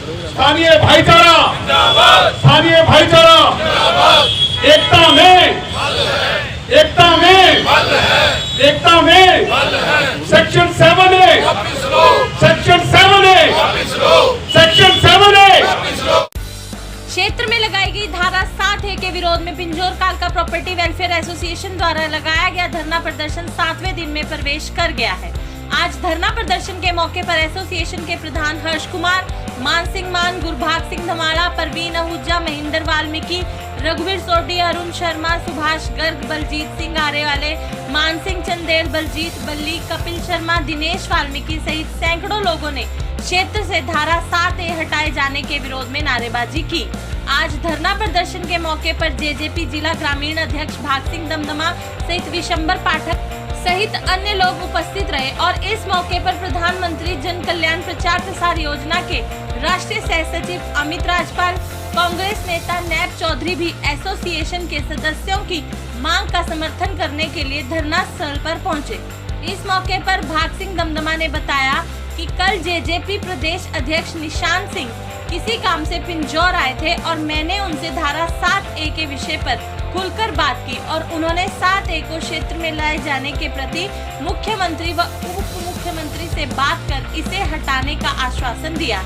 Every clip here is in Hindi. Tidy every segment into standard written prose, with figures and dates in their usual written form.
स्थानीय भाईचारा, स्थानीय भाईचारा, एकता में, एकता में, एकता में, section 7A, section 7A, section 7A। क्षेत्र में लगाई गई धारा 7A के विरोध में पिंजौर कालका प्रॉपर्टी वेलफेयर एसोसिएशन द्वारा लगाया गया धरना प्रदर्शन 7वें दिन में प्रवेश कर गया है। आज धरना प्रदर्शन के मौके पर एसोसिएशन के प्रधान हर्ष कुमार, मान सिंह मान, गुरभाग सिंह धमाड़ा, परवीन आहूजा, महेंद्र वाल्मीकि, रघुवीर सोडी, अरुण शर्मा, सुभाष गर्ग, बलजीत सिंह आरेवाले, मान सिंह चंदेल, बलजीत बल्ली, कपिल शर्मा, दिनेश वाल्मीकि सहित सैकड़ों लोगों ने क्षेत्र से धारा 7A हटाए जाने के विरोध में नारेबाजी की। आज धरना प्रदर्शन के मौके पर जेजेपी जिला ग्रामीण अध्यक्ष भाग सिंह दमदमा सहित विशंबर पाठक सहित अन्य लोग उपस्थित रहे और इस मौके पर प्रधानमंत्री जन कल्याण प्रचार प्रसार योजना के राष्ट्रीय सह सचिव अमित राजपाल, कांग्रेस नेता नैब चौधरी भी एसोसिएशन के सदस्यों की मांग का समर्थन करने के लिए धरना स्थल पर पहुंचे। इस मौके पर भाग सिंह दमदमा ने बताया कि कल जेजेपी प्रदेश अध्यक्ष निशान सिंह किसी काम से पिंजौर आए थे और मैंने उनसे धारा 7A के विषय पर खुलकर बात की और उन्होंने 7A को क्षेत्र में लाए जाने के प्रति मुख्यमंत्री व उप मुख्यमंत्री से बात कर इसे हटाने का आश्वासन दिया।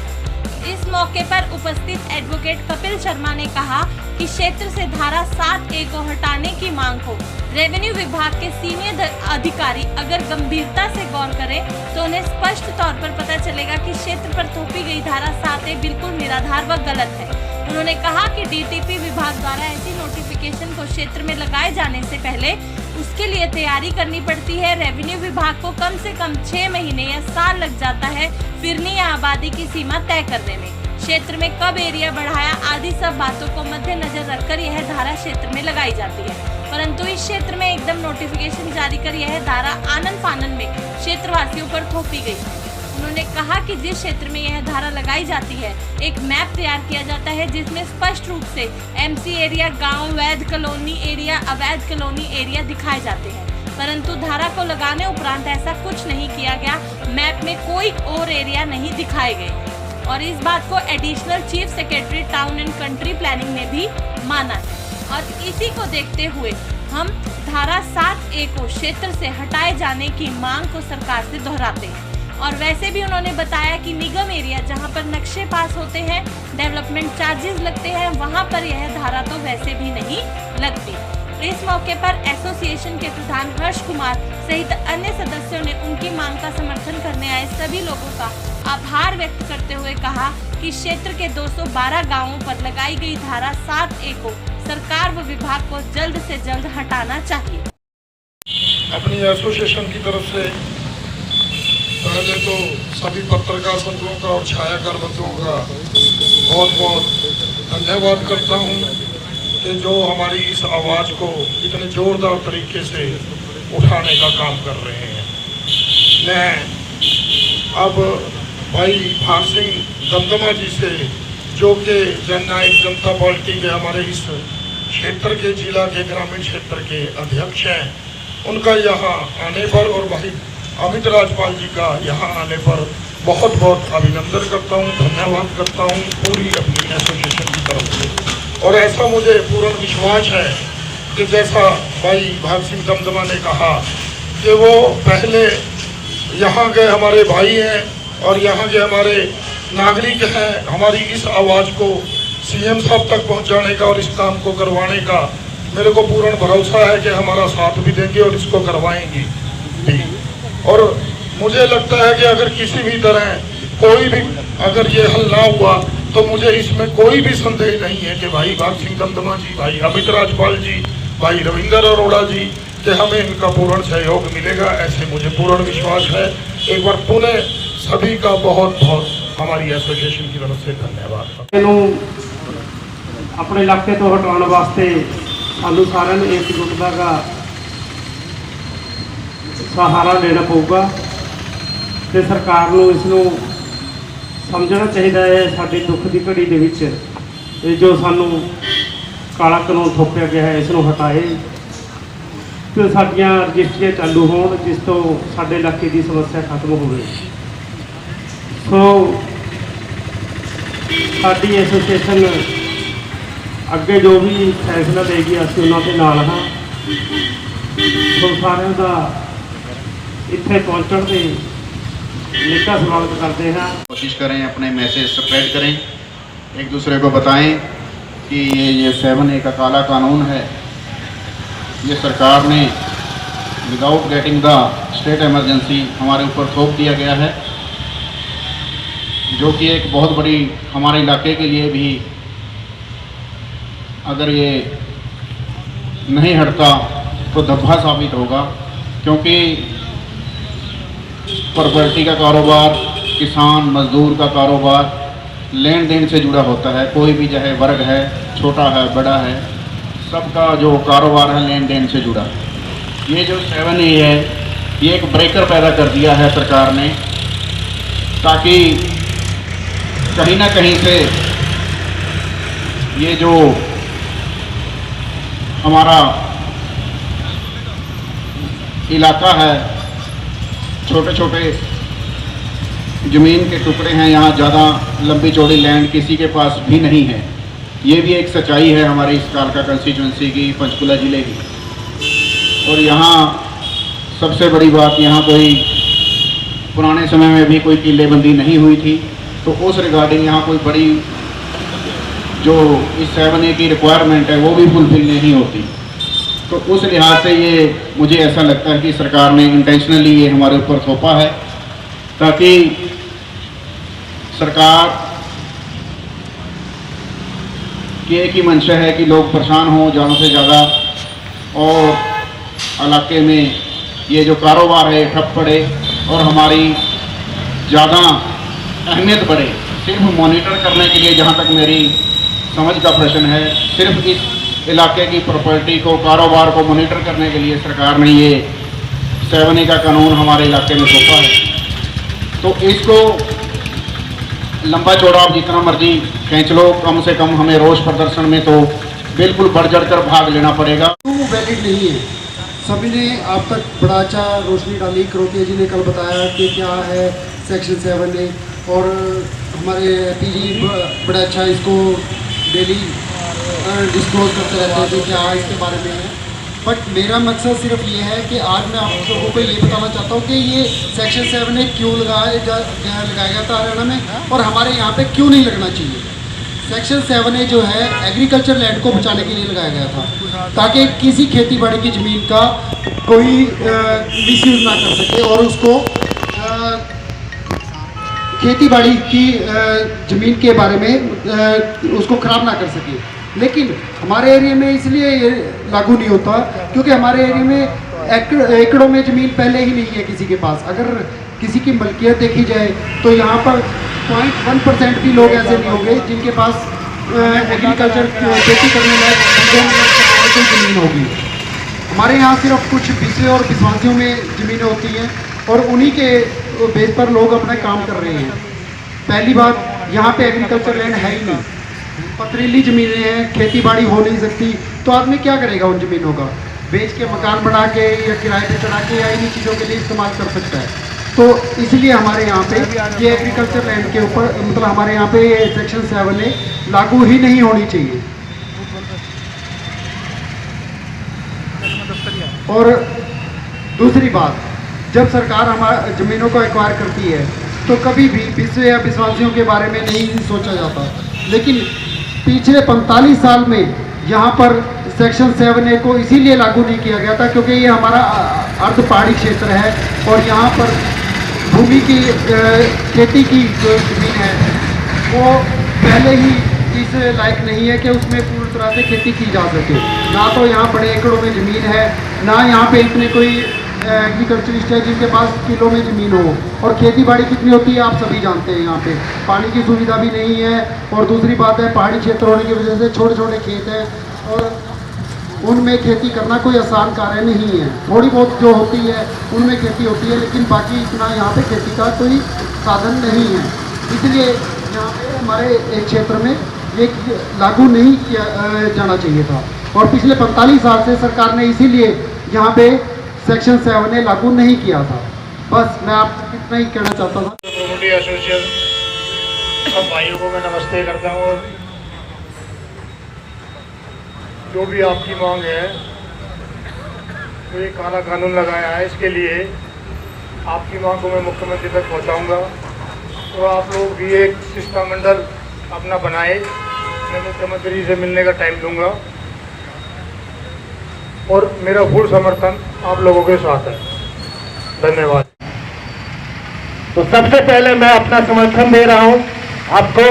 इस मौके पर उपस्थित एडवोकेट कपिल शर्मा ने कहा कि क्षेत्र से धारा 7A को हटाने की मांग को रेवेन्यू विभाग के सीनियर अधिकारी अगर गंभीरता से गौर करें तो उन्हें स्पष्ट तौर पर पता चलेगा कि क्षेत्र पर थोपी गई धारा 7A बिल्कुल निराधार व गलत है। उन्होंने कहा कि डीटीपी विभाग द्वारा ऐसी नोटिफिकेशन को क्षेत्र में लगाए जाने से पहले उसके लिए तैयारी करनी पड़ती है। रेवेन्यू विभाग को कम से कम 6 महीने या साल लग जाता है फिरनी या आबादी की सीमा तय करने में। क्षेत्र में कब एरिया बढ़ाया आदि सब बातों को मद्देनजर रखकर यह धारा क्षेत्र में लगाई जाती है, परंतु इस क्षेत्र में एकदम नोटिफिकेशन जारी कर यह धारा आनन फानन में क्षेत्रवासियों पर थोपी गई है। उन्होंने कहा कि जिस क्षेत्र में यह धारा लगाई जाती है एक मैप तैयार किया जाता है जिसमें स्पष्ट रूप से एमसी एरिया, गांव, वैध कॉलोनी एरिया, अवैध कॉलोनी एरिया दिखाए जाते हैं, परंतु धारा को लगाने उपरांत ऐसा कुछ नहीं किया गया। मैप में कोई और एरिया नहीं दिखाए गए और इस बात को additional chief secretary town and country planning ने भी माना है और इसी को देखते हुए हम धारा 7A को क्षेत्र से हटाए जाने की मांग को सरकार से दोहराते हैं। और वैसे भी उन्होंने बताया कि निगम एरिया जहां पर नक्शे पास होते हैं, डेवलपमेंट चार्जेस लगते हैं, वहां पर यह धारा तो वैसे भी नहीं लगती। इस मौके पर एसोसिएशन के प्रधान हर्ष कुमार सहित अन्य सदस्यों ने उनकी मांग का समर्थन करने आए सभी लोगों का आभार व्यक्त करते हुए कहा कि क्षेत्र के 212 गांवों पर लगाई गई धारा 7A को सरकार व विभाग को जल्द से जल्द हटाना चाहिए। अपनी एसोसिएशन की तरफ से पहले तो सभी पत्रकार बंधुओं का और छायाकार बंधुओं का बहुत बहुत धन्यवाद करता हूं कि जो हमारी इस आवाज़ को इतने ज़ोरदार तरीके से उठाने का काम कर रहे हैं। मैं अब भाई भाग सिंह दमदमा जी से, जो कि जननायक जनता पार्टी के हमारे इस क्षेत्र के जिला के ग्रामीण क्षेत्र के अध्यक्ष हैं, उनका यहाँ आने पर और भाई अमित राजपाल जी का यहाँ आने पर बहुत बहुत अभिनंदन करता हूँ, धन्यवाद करता हूँ पूरी अपनी एसोसिएशन की तरफ से। और ऐसा मुझे पूर्ण विश्वास है कि जैसा भाई भाग सिंह दमदमा ने कहा कि वो पहले यहाँ के हमारे भाई हैं और यहाँ के हमारे नागरिक हैं, हमारी इस आवाज़ को सीएम साहब तक पहुँचाने का और इस काम को करवाने का मेरे को पूर्ण भरोसा है कि हमारा साथ भी देंगे और इसको करवाएंगे भी। और मुझे लगता है कि अगर किसी भी तरह कोई भी अगर ये हल ना हुआ तो मुझे इसमें कोई भी संदेह नहीं है कि भाई भाग सिंह दमदमा जी, भाई अमित राजपाल जी, भाई रविंदर अरोड़ा जी कि हमें इनका पूर्ण सहयोग मिलेगा, ऐसे मुझे पूर्ण विश्वास है। एक बार पुनः सभी का बहुत बहुत हमारी एसोसिएशन की तरफ से धन्यवाद। अपने इलाके तो हटाने वास्ते सानू सारे एकजुटता का सहारा लेना पऊगा ते सरकार नूं इसनूं समझना चाहिए है। साडी दुख की घड़ी दे विच ये जो सानू काला कानून थोपिया गया है इसनूं हटाए तो साडियां रजिस्ट्रियां चालू होण जिस तो साडे इलाके की समस्या खत्म होवे। सो ਸਾਡੀ ਐਸੋਸੀਏਸ਼ਨ ਅੱਗੇ ਜੋ ਵੀ ਫੈਸਲਾ ਲਏਗੀ ਅਸੀਂ ਉਹਨਾਂ ਦੇ ਨਾਲ ਹਾਂ। ਸੋ ਸਾਰਿਆਂ ਦਾ ਇੱਥੇ ਪਹੁੰਚਣ ਦੇ निका स्वागत करते हैं। कोशिश करें अपने मैसेज स्प्रेड करें, एक दूसरे को बताएं कि ये 7A का काला कानून है, ये सरकार ने without getting the state emergency हमारे ऊपर थोप दिया गया है, जो कि एक बहुत बड़ी हमारे इलाके के लिए भी अगर ये नहीं हटता तो धब्बा साबित होगा, क्योंकि प्रॉपर्टी का कारोबार, किसान मजदूर का कारोबार लेन देन से जुड़ा होता है। कोई भी चाहे वर्ग है, छोटा है बड़ा है, सबका जो कारोबार है लेन देन से जुड़ा। ये जो 7A है ये एक ब्रेकर पैदा कर दिया है सरकार ने, ताकि कहीं ना कहीं से ये जो हमारा इलाका है, छोटे छोटे ज़मीन के टुकड़े हैं, यहाँ ज़्यादा लंबी चौड़ी लैंड किसी के पास भी नहीं है। ये भी एक सच्चाई है हमारी इस कालका कंस्टिट्यूंसी की, पंचकुला ज़िले की। और यहाँ सबसे बड़ी बात, यहाँ कोई पुराने समय में भी कोई किलेबंदी नहीं हुई थी, तो उस रिगार्डिंग यहाँ कोई बड़ी जो इस 7A की रिक्वायरमेंट है वो भी फुलफिल नहीं होती। तो उस लिहाज से ये मुझे ऐसा लगता है कि सरकार ने इंटेंशनली ये हमारे ऊपर थोपा है, ताकि सरकार की एक ही मंशा है कि लोग परेशान हों ज़्यादा से ज़्यादा, और इलाके में ये जो कारोबार है ठप पड़े और हमारी ज़्यादा अहमियत बढ़े। सिर्फ मॉनिटर करने के लिए, जहाँ तक मेरी समझ का प्रश्न है, सिर्फ इस इलाके की प्रॉपर्टी को, कारोबार को मॉनिटर करने के लिए सरकार ने ये 7A का कानून हमारे इलाके में थोपा है। तो इसको लंबा चौड़ा आप जितना मर्जी खींच लो, कम से कम हमें रोष प्रदर्शन में तो बिल्कुल बढ़ चढ़ कर भाग लेना पड़ेगा। वो वैलिड नहीं है। सभी ने आप तक बड़ा अच्छा रोशनी डाली। करोतिया जी ने कल बताया कि क्या है सेक्शन 7A, और हमारे पीजी बड़ा अच्छा इसको डेली डिस्क्लोज करते रहते हैं कि क्या इसके बारे में है। बट मेरा मकसद सिर्फ ये है कि आज मैं आप लोगों को ये बताना चाहता हूँ कि ये सेक्शन 7A क्यों लगाया गया था हरियाणा में, और हमारे यहाँ पे क्यों नहीं लगना चाहिए। सेक्शन 7A जो है एग्रीकल्चर लैंड को बचाने के लिए लगाया गया था, ताकि किसी खेती बाड़ी की ज़मीन का कोई मिसयूज़ ना कर सके और उसको खेती बाड़ी की ज़मीन के बारे में उसको ख़राब ना कर सके। लेकिन हमारे एरिया में इसलिए ये लागू नहीं होता क्योंकि हमारे एरिया में एकड़ों में ज़मीन पहले ही नहीं है किसी के पास। अगर किसी की मलकियत देखी जाए तो यहाँ पर 0.1% भी लोग ऐसे नहीं होंगे जिनके पास एग्रीकल्चर खेती करने लायक कोई ज़मीन होगी। हमारे यहाँ सिर्फ कुछ बिस्वे और विश्वासियों में ज़मीनें होती हैं और उन्हीं के बेस पर लोग अपना काम कर रहे हैं। पहली बात, यहाँ पे एग्रीकल्चर लैंड है ही नहीं, पथरीली ज़मीनें हैं, खेती बाड़ी हो नहीं सकती। तो आदमी क्या करेगा उन ज़मीनों का? बेच के मकान बना के या किराए पे चढ़ा के या इन्हीं चीज़ों के लिए इस्तेमाल कर सकता है। तो इसलिए हमारे यहाँ पे ये एग्रीकल्चर लैंड के ऊपर मतलब हमारे यहाँ पे ये सेक्शन 7A लागू ही नहीं होनी चाहिए। और दूसरी बात, जब सरकार हमारे ज़मीनों को एक्वायर करती है तो कभी भी बिस्वे या विश्वासियों के बारे में नहीं सोचा जाता। लेकिन पिछले 45 साल में यहाँ पर सेक्शन 7A को इसीलिए लागू नहीं किया गया था क्योंकि ये हमारा अर्ध पहाड़ी क्षेत्र है और यहाँ पर भूमि की खेती की जो ज़मीन है वो पहले ही इस लायक नहीं है कि उसमें पूरी तरह से खेती की जा सके। ना तो यहाँ बड़े एकड़ों में ज़मीन है, ना यहाँ पे इतने कोई एग्रीकल्चरिस्ट है जिनके पास किलो में ज़मीन हो। और खेती बाड़ी कितनी होती है आप सभी जानते हैं। यहाँ पे पानी की सुविधा भी नहीं है और दूसरी बात है पहाड़ी क्षेत्र होने की वजह से छोटे छोटे खेत हैं और उनमें खेती करना कोई आसान कार्य नहीं है। थोड़ी बहुत जो होती है उनमें खेती होती है, लेकिन बाकी इतना यहाँ पे खेती का कोई साधन नहीं है। इसलिए यहाँ पे हमारे एक क्षेत्र में ये लागू नहीं किया जाना चाहिए था और पिछले 45 साल से सरकार ने इसीलिए यहाँ पे सेक्शन 7A लागू नहीं किया था। बस मैं आपको इतना ही कहना चाहता था। प्रॉपर्टी एसोसिएशन सब भाइयों को मैं नमस्ते करता हूँ। और जो भी आपकी मांग है, तो ये काला कानून लगाया है, इसके लिए आपकी मांग को मैं मुख्यमंत्री तक पहुँचाऊँगा। तो आप लोग भी एक शिष्टमंडल अपना बनाए, मैं मुख्यमंत्री जी से मिलने का टाइम दूंगा और मेरा फुल समर्थन आप लोगों के साथ है। धन्यवाद। तो सबसे पहले मैं अपना समर्थन दे रहा हूं आपको।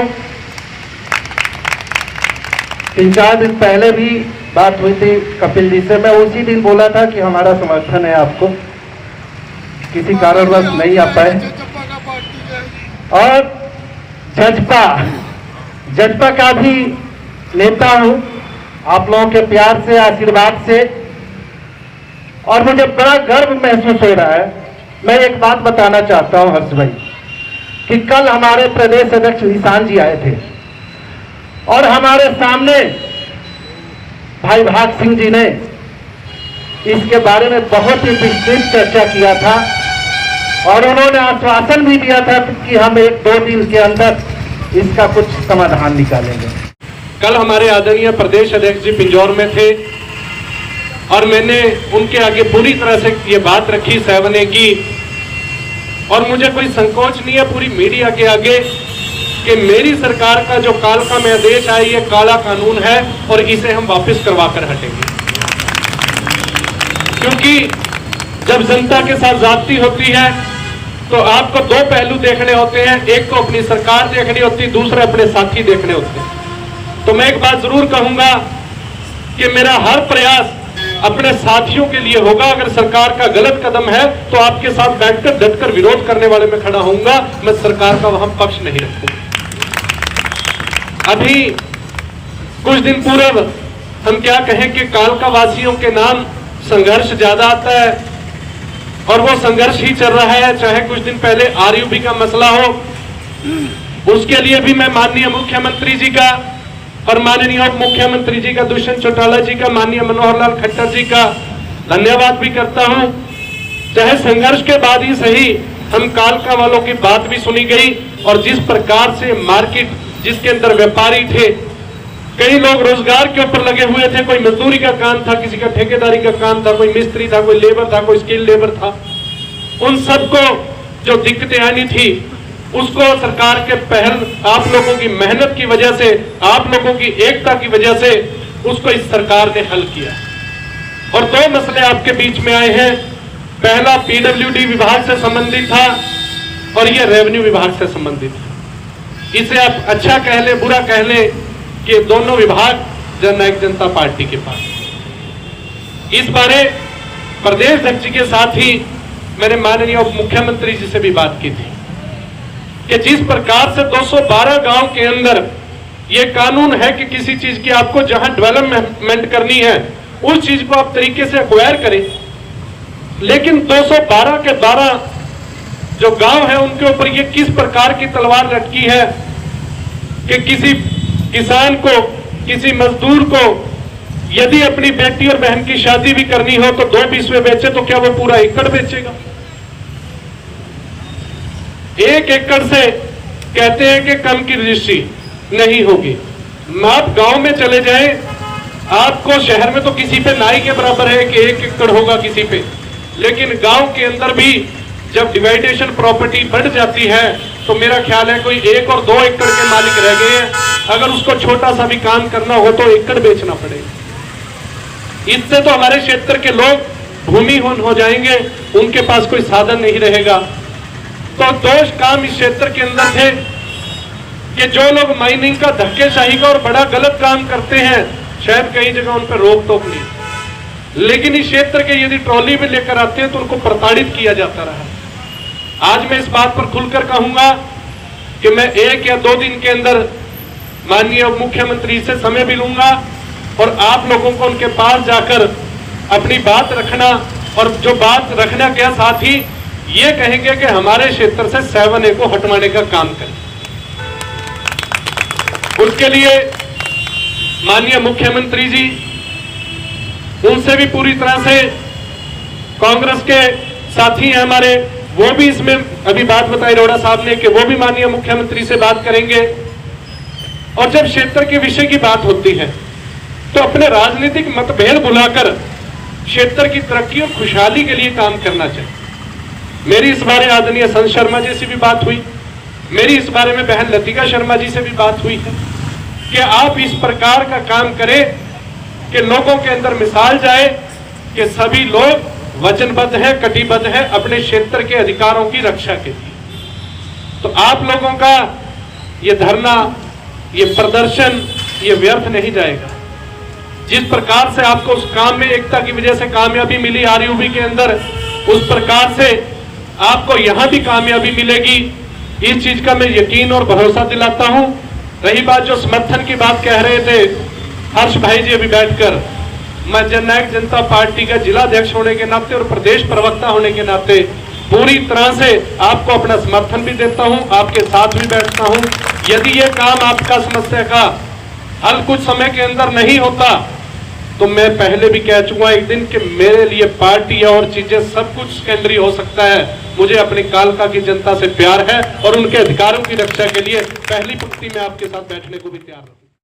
3-4 दिन पहले भी बात हुई थी कपिल जी से, मैं उसी दिन बोला था कि हमारा समर्थन है आपको, किसी कारणवश नहीं आ पाए। और जजपा का भी नेता हूं, आप लोगों के प्यार से, आशीर्वाद से, और मुझे बड़ा गर्व महसूस हो रहा है। मैं एक बात बताना चाहता हूं हर्ष भाई, कि कल हमारे प्रदेश अध्यक्ष निशान जी आए थे और हमारे सामने भाई भाग सिंह जी ने इसके बारे में बहुत ही विस्तृत चर्चा किया था और उन्होंने आश्वासन भी दिया था कि हम 1-2 दिन के अंदर इसका कुछ समाधान निकालेंगे। कल हमारे आदरणीय प्रदेश अध्यक्ष जी पिंजौर में थे और मैंने उनके आगे पूरी तरह से ये बात रखी 7A की, और मुझे कोई संकोच नहीं है पूरी मीडिया के आगे कि मेरी सरकार का जो कालका में आदेश आया ये काला कानून है और इसे हम वापस करवा कर हटेंगे। क्योंकि जब जनता के साथ ज्यादती होती है तो आपको 2 पहलू देखने होते हैं, एक को अपनी सरकार देखनी होती है, दूसरे अपने साथी देखने होते हैं। तो मैं एक बात जरूर कहूंगा कि मेरा हर प्रयास अपने साथियों के लिए होगा। अगर सरकार का गलत कदम है तो आपके साथ बैठकर डटकर विरोध करने वाले में खड़ा होऊंगा, मैं सरकार का वहां पक्ष नहीं रखूंगा। अभी कुछ दिन पूर्व हम क्या कहें कि कालका वासियों के नाम संघर्ष ज्यादा आता है और वो संघर्ष ही चल रहा है। चाहे कुछ दिन पहले आरयूबी का मसला हो, उसके लिए भी मैं माननीय मुख्यमंत्री जी का और माननीय उप मुख्यमंत्री जी का, दुष्यंत चौटाला जी का, माननीय मनोहर लाल खट्टर जी का धन्यवाद भी करता हूं। चाहे संघर्ष के बाद ही सही, हम कालका वालों की बात भी सुनी गई और जिस प्रकार से मार्केट जिसके अंदर व्यापारी थे, कई लोग रोजगार के ऊपर लगे हुए थे, कोई मजदूरी का काम था, किसी का ठेकेदारी का काम था, कोई मिस्त्री था, कोई लेबर था, कोई स्किल लेबर था, उन सबको जो दिक्कतें आनी थी उसको सरकार के पहल, आप लोगों की मेहनत की वजह से, आप लोगों की एकता की वजह से उसको इस सरकार ने हल किया। और 2 मसले आपके बीच में आए हैं। पहला पीडब्ल्यूडी विभाग से संबंधित था और यह रेवेन्यू विभाग से संबंधित था। इसे आप अच्छा कह ले, बुरा कह ले कि दोनों विभाग जननायक जनता पार्टी के पास। इस बारे प्रदेश अध्यक्ष जी के साथ ही मैंने माननीय उप मुख्यमंत्री जी से भी बात की थी कि जिस प्रकार से 212 गांव के अंदर ये कानून है कि किसी चीज की आपको जहां डेवलपमेंट करनी है उस चीज को आप तरीके से एक्वायर करें, लेकिन 212 के 12 जो गांव है उनके ऊपर ये किस प्रकार की तलवार लटकी है कि किसी किसान को, किसी मजदूर को यदि अपनी बेटी और बहन की शादी भी करनी हो तो 2 बीसवे बेचे तो क्या वो पूरा एकड़ बेचेगा? 1 एकड़ से कहते हैं कि कम की रजिस्ट्री नहीं होगी। आप गांव में चले जाएं, आपको शहर में तो किसी पे नाई के बराबर है कि 1 एकड़ होगा किसी पे, लेकिन गांव के अंदर भी जब डिवाइडेशन प्रॉपर्टी बढ़ जाती है तो मेरा ख्याल है कोई 1 और 2 एकड़ के मालिक रह गए हैं। अगर उसको छोटा सा भी काम करना हो तो एकड़ बेचना पड़ेगा। इससे तो हमारे क्षेत्र के लोग भूमिहीन हो जाएंगे, उनके पास कोई साधन नहीं रहेगा। तो 2 काम इस क्षेत्र के अंदर थे कि जो लोग माइनिंग का, धक्केशाही का और बड़ा गलत काम करते हैं, शायद कई जगह उन पर रोक टोक नहीं, लेकिन इस क्षेत्र के यदि ट्रॉली में लेकर आते हैं तो उनको प्रताड़ित किया जाता रहा। आज मैं इस बात पर खुलकर कहूंगा कि मैं 1 या 2 दिन के अंदर माननीय मुख्यमंत्री से समय भी लूंगा और आप लोगों को उनके पास जाकर अपनी बात रखना, और जो बात रखना क्या साथ ही ये कहेंगे कि हमारे क्षेत्र से 7A को हटवाने का काम करें। उसके लिए माननीय मुख्यमंत्री जी, उनसे भी पूरी तरह से कांग्रेस के साथी हैं हमारे वो भी इसमें अभी बात बताई अरोड़ा साहब ने कि वो भी माननीय मुख्यमंत्री से बात करेंगे। और जब क्षेत्र के विषय की बात होती है तो अपने राजनीतिक मतभेद भुलाकर क्षेत्र की तरक्की और खुशहाली के लिए काम करना चाहिए। मेरी इस बारे आदरणीय संत शर्मा जी से भी बात हुई, मेरी इस बारे में बहन लतिका शर्मा जी से भी बात हुई है कि आप इस प्रकार का काम करें कि लोगों के अंदर मिसाल जाए कि सभी लोग वचनबद्ध है, कटिबद्ध है अपने क्षेत्र के अधिकारों की रक्षा के लिए। तो आप लोगों का ये धरना, ये प्रदर्शन, ये व्यर्थ नहीं जाएगा। जिस प्रकार से आपको उस काम में एकता की वजह से कामयाबी मिली आरयूबी के अंदर, उस प्रकार से आपको यहां भी कामयाबी मिलेगी, इस चीज का मैं यकीन और भरोसा दिलाता हूं। रही बात जो समर्थन की बात कह रहे थे हर्ष भाई जी अभी बैठकर, मैं जननायक जनता पार्टी का जिला अध्यक्ष होने के नाते और प्रदेश प्रवक्ता होने के नाते पूरी तरह से आपको अपना समर्थन भी देता हूं, आपके साथ भी बैठता हूं। यदि ये काम आपका समस्या का हल कुछ समय के अंदर नहीं होता तो मैं पहले भी कह चुका एक दिन कि मेरे लिए पार्टी और चीजें सब कुछ सेकेंडरी हो सकता है। मुझे अपनी कालका की जनता से प्यार है और उनके अधिकारों की रक्षा के लिए पहली पंक्ति में आपके साथ बैठने को भी तैयार हूं।